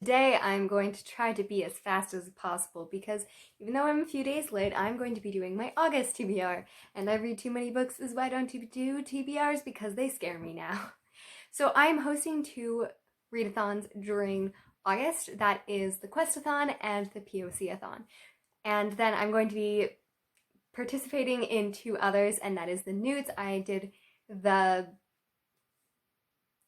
Today I'm going to try to be as fast as possible because even though I'm a few days late, I'm going to be doing my August TBR, and I read too many books is why I don't do TBRs because they scare me now. So I'm hosting two readathons during August. That is the Questathon and the pocathon. And then I'm going to be participating in two others, and that is the NEWTS. I did the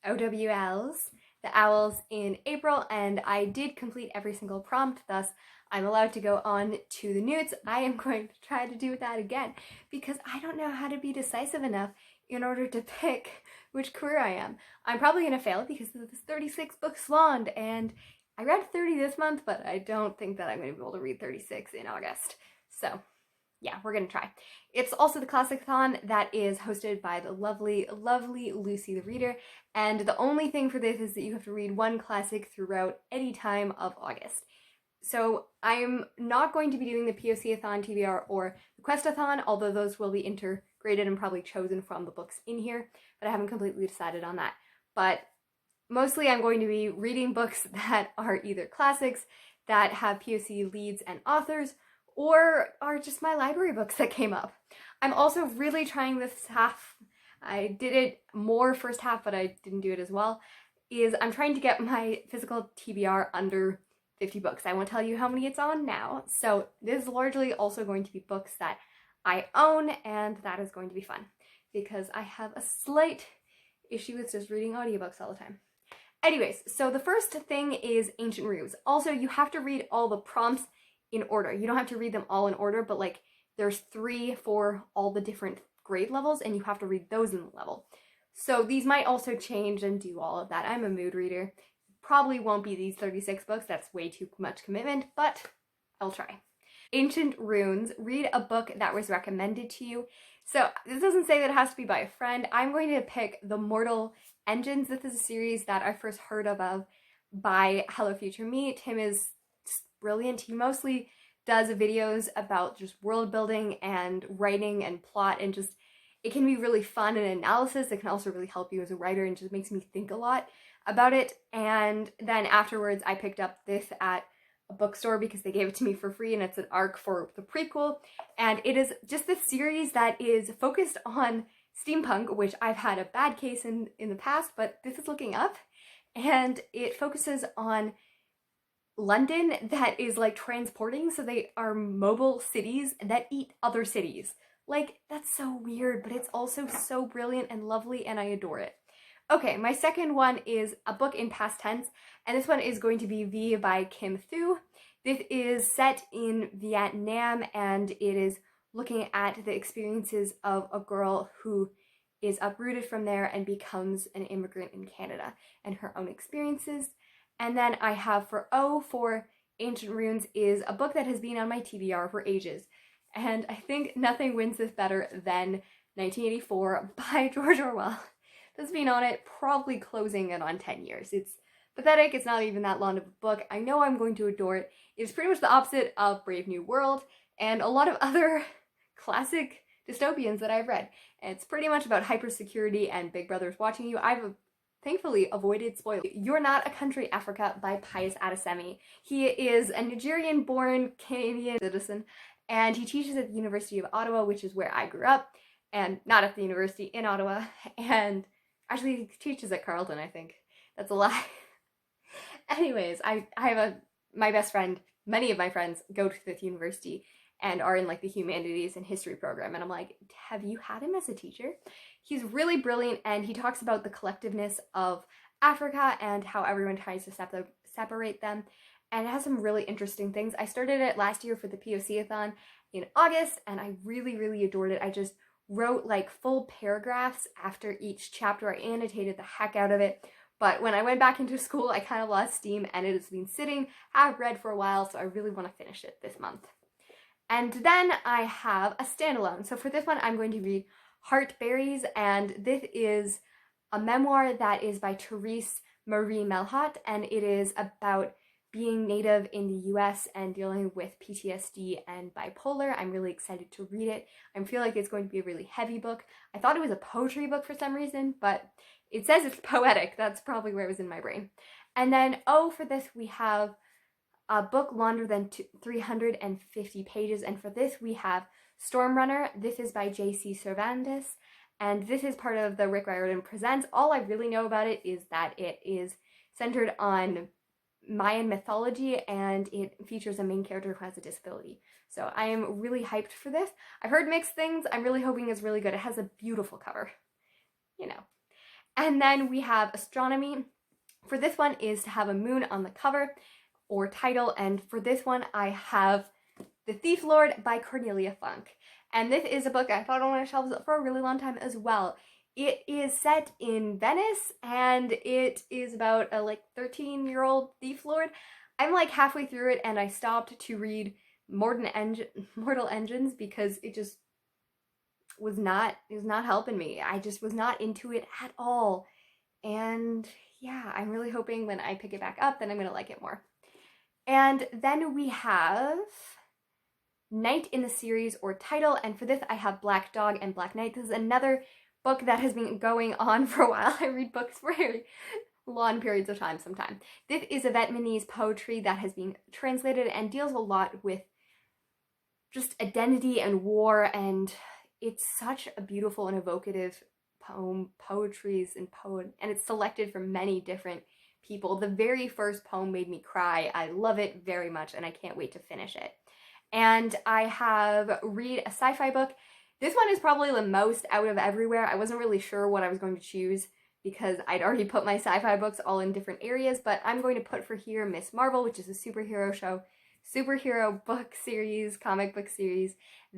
OWLs, the owls, in April, and I did complete every single prompt, thus I'm allowed to go on to the NEWTS. I am going to try to do that again because I don't know how to be decisive enough in order to pick which career I am. I'm probably going to fail because this is 36 books long, and I read 30 this month, but I don't think that I'm going to be able to read 36 in August. So yeah, we're gonna try. It's also the Classicsathon that is hosted by the lovely, lovely Lucy the Reader, and the only thing for this is that you have to read one classic throughout any time of August. So I'm not going to be doing the pocathon TBR or the Questathon, although those will be integrated and probably chosen from the books in here, but I haven't completely decided on that. But mostly I'm going to be reading books that are either classics, that have POC leads and authors, or are just my library books that came up. I'm also really trying this half. I did it more first half, but I didn't do it as well. I'm trying to get my physical TBR under 50 books. I won't tell you how many it's on now. So this is largely also going to be books that I own, and that is going to be fun because I have a slight issue with just reading audiobooks all the time. Anyways, so the first thing is Ancient Runes. Also, you have to read all the prompts in order. You don't have to read them all in order, but like there's 3 for all the different grade levels, and you have to read those in the level. So these might also change and do all of that. I'm a mood reader. Probably won't be these 36 books. That's way too much commitment, but I'll try. Ancient Runes. Read a book that was recommended to you. So this doesn't say that it has to be by a friend. I'm going to pick The Mortal Engines. This is a series that I first heard of by Hello Future Me. Tim is brilliant. He mostly does videos about just world building and writing and plot, and just it can be really fun and analysis. It can also really help you as a writer and just makes me think a lot about it. And then afterwards I picked up this at a bookstore because they gave it to me for free, and it's an arc for the prequel, and it is just this series that is focused on steampunk, which I've had a bad case in the past, but this is looking up, and it focuses on London that is like transporting, so they are mobile cities that eat other cities. Like, that's so weird, but it's also so brilliant and lovely, and I adore it. Okay, my second one is a book in past tense, and this one is going to be V by Kim Thu. This is set in Vietnam, and it is looking at the experiences of a girl who is uprooted from there and becomes an immigrant in Canada, and her own experiences. And then I have for O for Ancient Runes is a book that has been on my TBR for ages. And I think nothing wins this better than 1984 by George Orwell. That's been on it, probably closing in on 10 years. It's pathetic, it's not even that long of a book. I know I'm going to adore it. It's pretty much the opposite of Brave New World and a lot of other classic dystopians that I've read. And it's pretty much about hypersecurity and Big Brother's watching you. I've thankfully avoided spoilers. You're Not a Country, Africa by Pius Adesemi. He is a Nigerian-born Canadian citizen, and he teaches at the University of Ottawa, which is where I grew up, and not at the university in Ottawa, and actually he teaches at Carleton, I think. That's a lie. Anyways, I have my best friend, many of my friends go to this university and are in like the humanities and history program, and I'm like, have you had him as a teacher? He's really brilliant, and he talks about the collectiveness of Africa and how everyone tries to separate them, and it has some really interesting things. I started it last year for the pocathon in August, and I really, really adored it. I just wrote like full paragraphs after each chapter. I annotated the heck out of it, but when I went back into school, I kind of lost steam, and it has been sitting half read for a while, so I really want to finish it this month. And then I have a standalone. So for this one, I'm going to read Heartberries, and this is a memoir that is by Therese Marie Melhot, and it is about being Native in the US and dealing with PTSD and bipolar. I'm really excited to read it. I feel like it's going to be a really heavy book. I thought it was a poetry book for some reason, but it says it's poetic. That's probably where it was in my brain. And then O for this, we have a book longer than 350 pages, and for this we have Storm Runner. This is by J.C. Cervantes, and this is part of the Rick Riordan Presents. All I really know about it is that it is centered on Mayan mythology, and it features a main character who has a disability. So I am really hyped for this. I've heard mixed things. I'm really hoping it's really good. It has a beautiful cover, you know. And then we have Astronomy. For this one is to have a moon on the cover or title, and for this one I have The Thief Lord by Cornelia Funk. And this is a book I've had on my shelves for a really long time as well. It is set in Venice, and it is about a 13-year-old thief lord. I'm like halfway through it, and I stopped to read Mortal Engines because it just was not helping me. I just was not into it at all. And yeah, I'm really hoping when I pick it back up, then I'm gonna like it more. And then we have Night in the Series or title, and for this I have Black Dog and Black Knight. This is another book that has been going on for a while. I read books for very long periods of time sometimes. This is a Vietnamese poetry that has been translated and deals a lot with just identity and war, and it's such a beautiful and evocative poetries and it's selected from many different people. The very first poem made me cry. I love it very much, and I can't wait to finish it. And I have read a sci-fi book. This one is probably the most out of everywhere. I wasn't really sure what I was going to choose because I'd already put my sci-fi books all in different areas, but I'm going to put for here Miss Marvel, which is a superhero book series, comic book series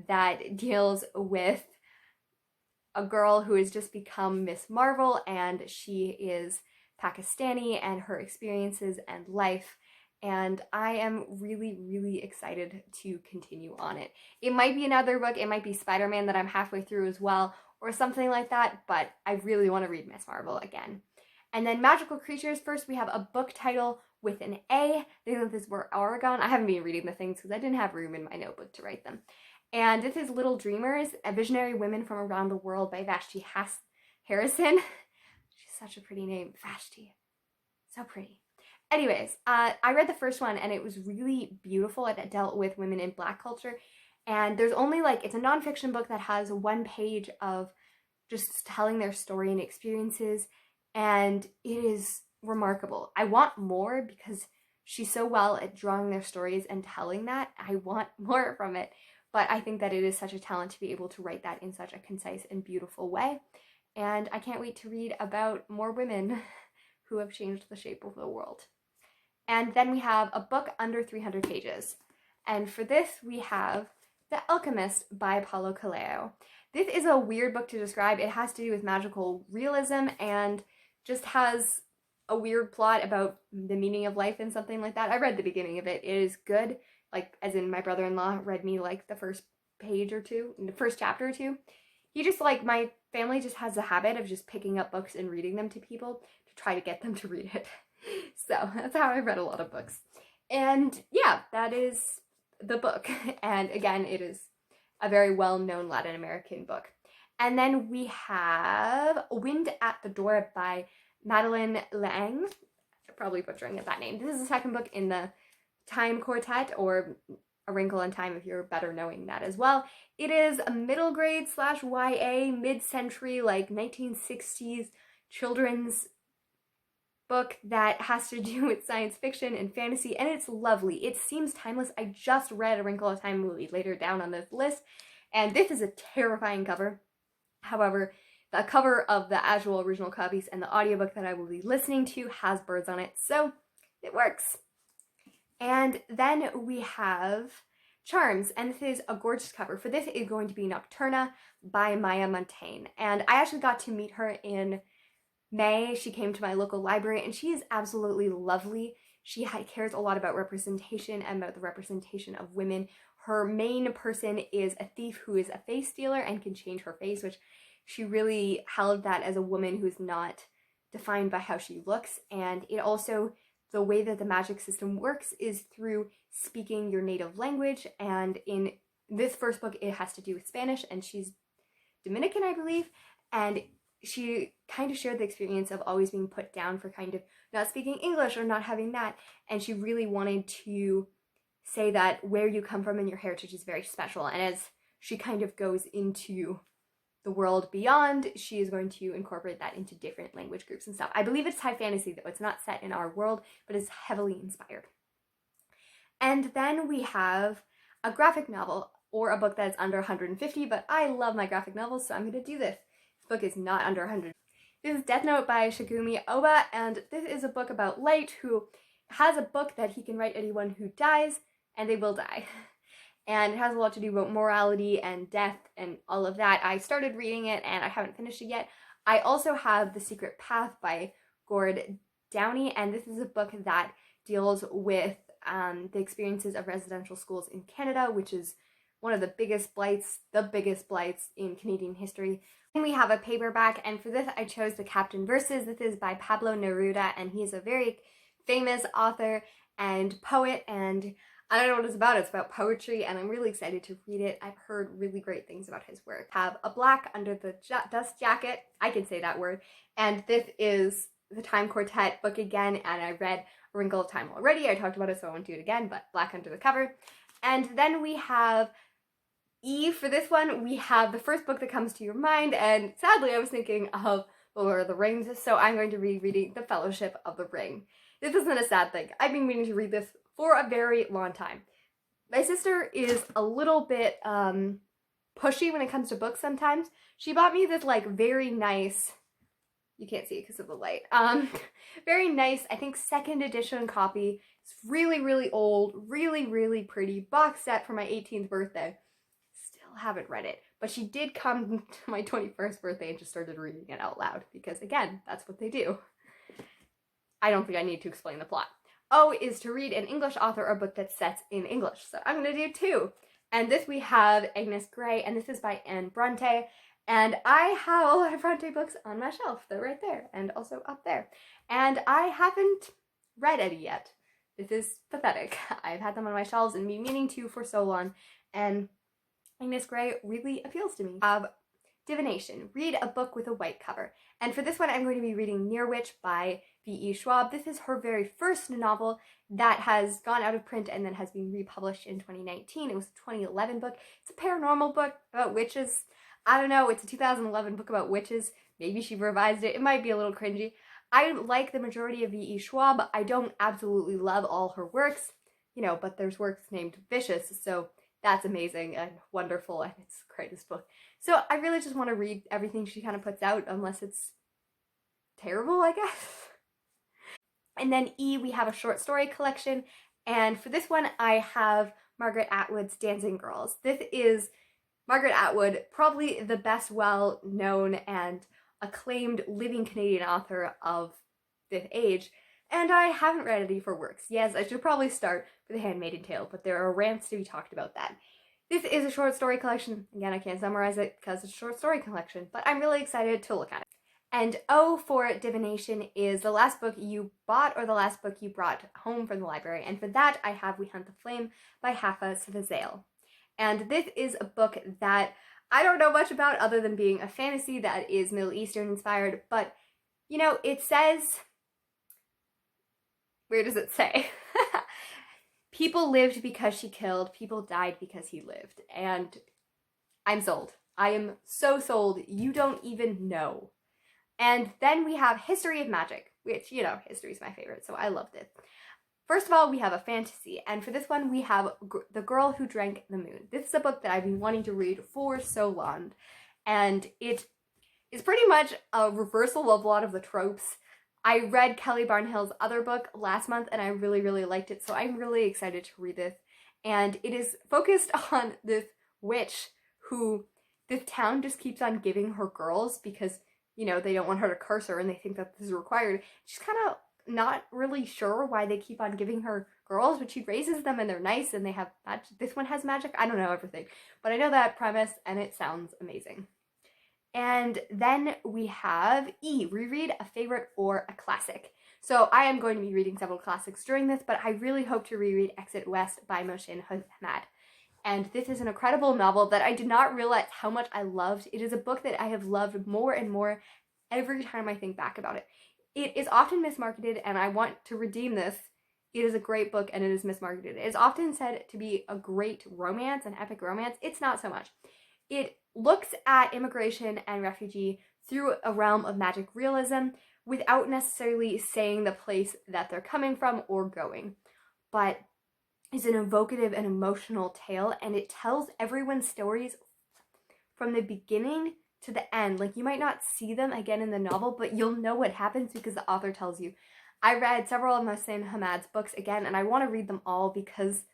that deals with a girl who has just become Miss Marvel, and she is Pakistani, and her experiences and life. And I am really, really excited to continue on it. It might be another book, it might be Spider-Man that I'm halfway through as well, or something like that, but I really want to read Miss Marvel again. And then Magical Creatures. First, we have a book title with an A. I think this were Oregon. I haven't been reading the things because I didn't have room in my notebook to write them. And this is Little Dreamers, a Visionary Women from Around the World by Vashti Harrison. She's such a pretty name, Vashti. So pretty. Anyways, I read the first one and it was really beautiful. It dealt with women in Black culture. And there's only it's a nonfiction book that has one page of just telling their story and experiences. And it is remarkable. I want more because she's so well at drawing their stories and telling that. I want more from it. But I think that it is such a talent to be able to write that in such a concise and beautiful way. And I can't wait to read about more women who have changed the shape of the world. And then we have a book under 300 pages. And for this, we have The Alchemist by Paulo Coelho. This is a weird book to describe. It has to do with magical realism and just has a weird plot about the meaning of life and something like that. I read the beginning of it. It is good. As in my brother-in-law read me the first page or two, the first chapter or two. He just my family just has a habit of just picking up books and reading them to people to try to get them to read it. So that's how I read a lot of books. And yeah, that is the book. And again, it is a very well-known Latin American book. And then we have Wind at the Door by Madeleine L'Eng. I'm probably butchering that name. This is the second book in the Time Quartet, or A Wrinkle in Time if you're better knowing that as well. It is a middle grade / YA, mid-century, 1960s children's book that has to do with science fiction and fantasy, and it's lovely. It seems timeless. I just read A Wrinkle in Time movie later down on this list, and this is a terrifying cover. However, the cover of the actual original copies and the audiobook that I will be listening to has birds on it, so it works. And then we have Charms, and this is a gorgeous cover. For this is going to be Nocturna by Maya Montaigne, and I actually got to meet her in May. She came to my local library, and she is absolutely lovely. She cares a lot about representation and about the representation of women. Her main person is a thief who is a face stealer and can change her face, which she really held that as a woman who's not defined by how she looks. And it also, the way that the magic system works is through speaking your native language. And in this first book, it has to do with Spanish, and she's Dominican, I believe. And she kind of shared the experience of always being put down for kind of not speaking English or not having that, and she really wanted to say that where you come from and your heritage is very special. And as she kind of goes into the world beyond, she is going to incorporate that into different language groups and stuff. I believe it's high fantasy though. It's not set in our world, but it's heavily inspired. And then we have a graphic novel or a book that's under 150, but I love my graphic novels, so I'm going to do this. This book is not under 100. This is Death Note by Shigumi Oba, and this is a book about Light, who has a book that he can write anyone who dies, and they will die. And it has a lot to do about morality and death and all of that. I started reading it, and I haven't finished it yet. I also have The Secret Path by Gord Downey, and this is a book that deals with the experiences of residential schools in Canada, which is one of the biggest blights in Canadian history. And we have a paperback, and for this I chose The Captain Verses. This is by Pablo Neruda, and he's a very famous author and poet, and I don't know what it's about. It's about poetry, and I'm really excited to read it. I've heard really great things about his work. Have a black under the dust jacket. I can say that word. And this is the Time Quartet book again, and I read A Wrinkle of Time already. I talked about it, so I won't do it again, but black under the cover. And then we have E. For this one, we have the first book that comes to your mind, and sadly I was thinking of The Lord of the Rings, so I'm going to be reading The Fellowship of the Ring. This isn't a sad thing. I've been meaning to read this for a very long time. My sister is a little bit pushy when it comes to books sometimes. She bought me this like very nice, you can't see it because of the light, very nice, I think 2nd edition copy. It's really, really old, really, really pretty box set for my 18th birthday. Still haven't read it, but she did come to my 21st birthday and just started reading it out loud because, again, that's what they do. I don't think I need to explain the plot. O is to read an English author or book that's set in English, so I'm going to do 2. And this we have Agnes Grey, and this is by Anne Bronte. And I have a lot of Bronte books on my shelf. They're right there, and also up there. And I haven't read any yet. This is pathetic. I've had them on my shelves and been meaning to for so long, and Agnes Grey really appeals to me. Divination. Read a book with a white cover. And for this one, I'm going to be reading Near Witch by V.E. Schwab. This is her very first novel that has gone out of print and then has been republished in 2019. It was a 2011 book. It's a paranormal book about witches. I don't know, it's a 2011 book about witches. Maybe she revised it. It might be a little cringy. I like the majority of V.E. Schwab. I don't absolutely love all her works, but there's works named Vicious, so that's amazing and wonderful, and it's the greatest book. So I really just want to read everything she kind of puts out, unless it's terrible, I guess. And then E, we have a short story collection, and for this one I have Margaret Atwood's Dancing Girls. This is Margaret Atwood, probably the best well-known and acclaimed living Canadian author of this age, and I haven't read any of her works. Yes, I should probably start with The Handmaid's Tale, but there are rants to be talked about that. This is a short story collection. Again, I can't summarize it because it's a short story collection, but I'm really excited to look at it. And O for Divination is the last book you bought or the last book you brought home from the library, and for that I have We Hunt the Flame by Hafa Svazel. And this is a book that I don't know much about other than being a fantasy that is Middle Eastern inspired, but it says, where does it say? People lived because she killed, people died because he lived, and I'm sold. I am so sold, you don't even know. And then we have History of Magic, which, history is my favorite, so I loved it. First of all, we have a fantasy, and for this one we have The Girl Who Drank the Moon. This is a book that I've been wanting to read for so long, and it is pretty much a reversal of a lot of the tropes. I read Kelly Barnhill's other book last month, and I really, really liked it, so I'm really excited to read this. And it is focused on this witch who this town just keeps on giving her girls because, they don't want her to curse her and they think that this is required. She's kind of not really sure why they keep on giving her girls, but she raises them and they're nice and they have magic. This one has magic. I don't know everything, but I know that premise and it sounds amazing. And then we have E, reread a favorite or a classic. So I am going to be reading several classics during this, but I really hope to reread Exit West by Mohsin Hamad. And this is an incredible novel that I did not realize how much I loved. It is a book that I have loved more and more every time I think back about it. It is often mismarketed, and I want to redeem this. It is a great book, and it is mismarketed. It is often said to be a great romance, an epic romance. It's not so much. It looks at immigration and refugee through a realm of magic realism without necessarily saying the place that they're coming from or going. But it's an evocative and emotional tale, and it tells everyone's stories from the beginning to the end. Like, you might not see them again in the novel, but you'll know what happens because the author tells you. I read several of Mohsin Hamad's books again, and I want to read them all because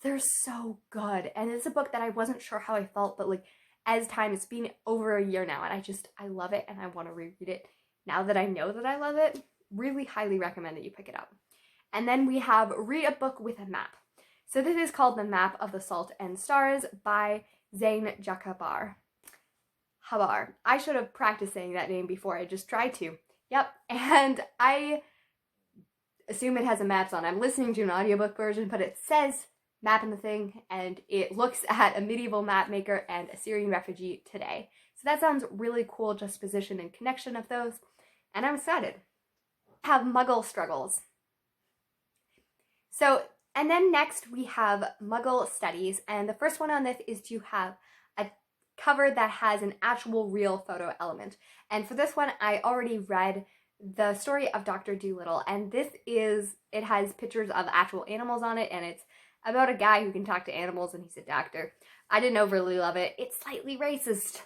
they're so good. And it's a book that I wasn't sure how I felt, but like, as time, it's been over a year now, and I love it, and I want to reread it now that I know that I love it. Really highly recommend that you pick it up. And then we have Read a Book with a Map. So this is called The Map of the Salt and Stars by Zain Jakabar. I should have practiced saying that name before I just tried to. Yep, and I assume it has a maps on. I'm listening to an audiobook version, but it says map in the thing, and it looks at a medieval map maker and a Syrian refugee today. So that sounds really cool, juxtaposition and connection of those, and I'm excited. Have Muggle Struggles. So, and then next we have Muggle Studies, and the first one on this is to have a cover that has an actual real photo element. And for this one, I already read the story of Dr. Dolittle, and it has pictures of actual animals on it, and it's about a guy who can talk to animals, and he's a doctor. I didn't overly love it. It's slightly racist,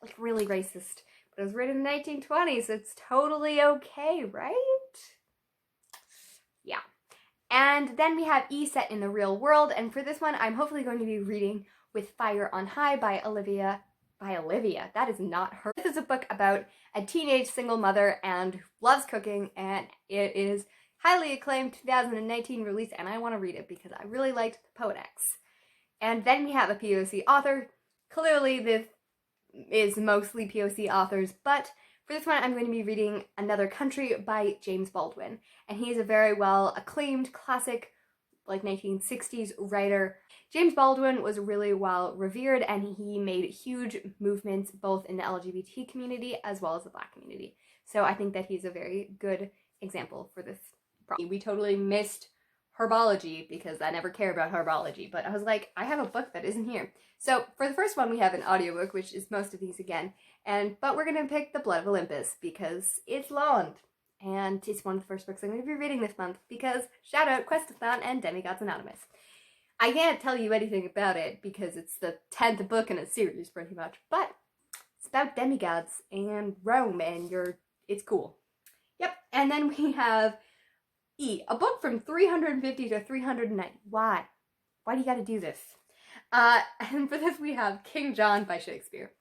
like really racist, but it was written in the 1920s, so it's totally okay, right? Yeah. And then we have E set in the real world, and for this one, I'm hopefully going to be reading With Fire on High by Olivia. That is not her. This is a book about a teenage single mother and loves cooking, and it is highly acclaimed 2019 release, and I want to read it because I really liked the Poet-X. And then we have a POC author. Clearly this is mostly POC authors, but for this one I'm going to be reading Another Country by James Baldwin, and he is a very well acclaimed classic, like 1960s writer. James Baldwin was really well revered, and he made huge movements both in the LGBT community as well as the Black community. So I think that he's a very good example for this. We totally missed herbology because I never cared about herbology, but I was like, I have a book that isn't here. So for the first one, we have an audiobook, which is most of these again, but we're gonna pick The Blood of Olympus because it's long, and it's one of the first books I'm gonna be reading this month because shout out Questathon and Demigods Anonymous. I can't tell you anything about it because it's the 10th book in a series pretty much, but it's about demigods and Rome, and it's cool. Yep, and then we have E, a book from 350 to 390. Why? Why do you gotta do this? And for this we have King John by Shakespeare,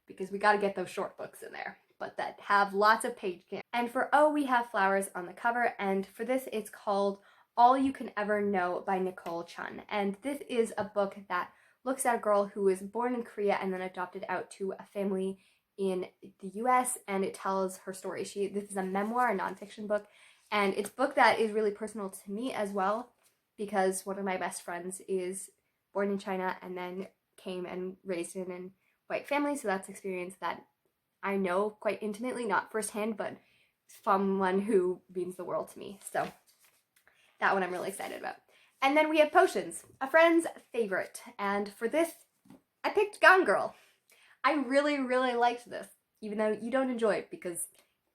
because we gotta get those short books in there, but that have lots of page count. And for O, we have flowers on the cover, and for this it's called All You Can Ever Know by Nicole Chun. And this is a book that looks at a girl who was born in Korea and then adopted out to a family in the US, and it tells her story. This is a memoir, a nonfiction book, and it's a book that is really personal to me as well, because one of my best friends is born in China and then came and raised in a white family, so that's experience that I know quite intimately, not firsthand, but someone who means the world to me. So that one I'm really excited about. And then we have Potions, a friend's favorite, and for this, I picked Gone Girl. I really, really liked this, even though you don't enjoy it because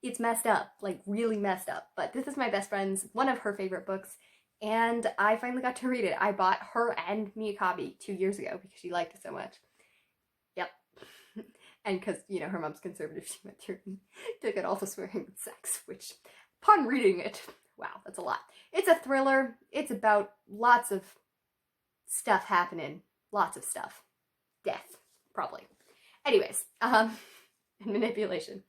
it's messed up, like really messed up. But this is my best friend's, one of her favorite books, and I finally got to read it. I bought her and me a copy 2 years ago because she liked it so much. Yep. And because, her mom's conservative, she went through and took it also swearing with sex, which, upon reading it, wow, that's a lot. It's a thriller. It's about lots of stuff happening. Lots of stuff. Death, probably. Anyways, and manipulation.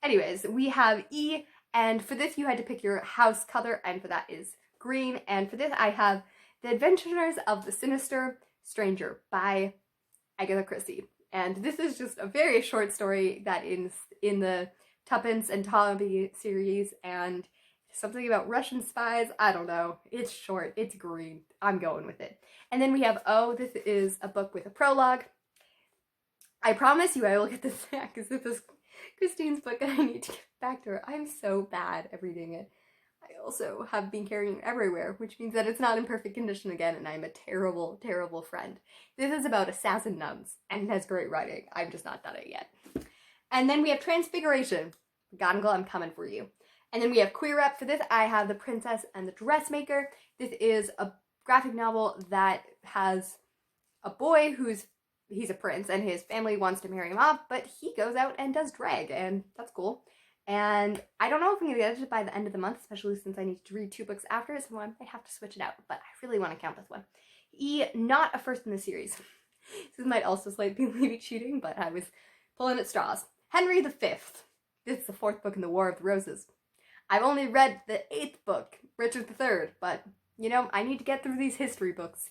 Anyways, we have E, and for this you had to pick your house color, and for that is green. And for this I have The Adventures of the Sinister Stranger by Agatha Christie. And this is just a very short story that is in the Tuppence and Ptolemy series, and something about Russian spies. I don't know. It's short. It's green. I'm going with it. And then we have O. This is a book with a prologue. I promise you I will get this back because this is Christine's book and I need to get back to her. I'm so bad at reading it. I also have been carrying it everywhere, which means that it's not in perfect condition again, and I'm a terrible, terrible friend. This is about assassin nuns, and it has great writing. I've just not done it yet. And then we have Transfiguration. Gongle, I'm coming for you. And then we have Queer Rep. For this, I have The Princess and the Dressmaker. This is a graphic novel that has a boy he's a prince, and his family wants to marry him off, but he goes out and does drag, and that's cool. And I don't know if I'm going to get it by the end of the month, especially since I need to read 2 books after it, so I might have to switch it out, but I really want to count this one. Not a first in the series. This might also slightly be cheating, but I was pulling at straws. Henry V. This is the 4th book in the War of the Roses. I've only read the 8th book, Richard III, but, you know, I need to get through these history books.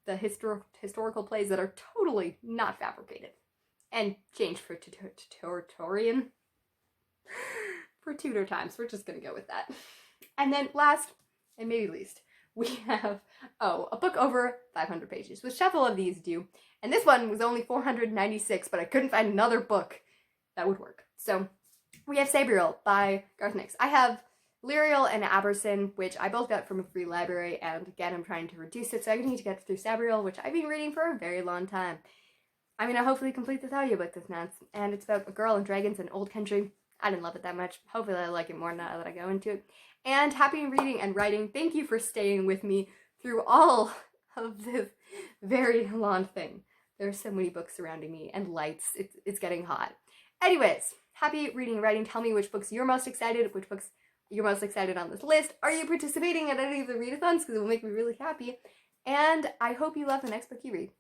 The historical plays that are totally not fabricated. And changed for Tutorian. For Tudor times. We're just gonna go with that. And then last, and maybe least, we have, a book over 500 pages, which several of these do. And this one was only 496, but I couldn't find another book that would work. So we have Sabriel by Garth Nix. I have Lyriel and Aberson, which I both got from a free library, and again, I'm trying to reduce it, so I need to get through Sabriel, which I've been reading for a very long time. I'm gonna hopefully complete this audiobook this month, and it's about a girl and dragons in old country. I didn't love it that much. Hopefully I like it more now that I go into it. And happy reading and writing. Thank you for staying with me through all of this very long thing. There are so many books surrounding me, and lights. It's getting hot. Anyways, happy reading and writing. Tell me which books you're most excited, which books you're most excited on this list. Are you participating in any of the readathons? Because it will make me really happy. And I hope you love the next book you read.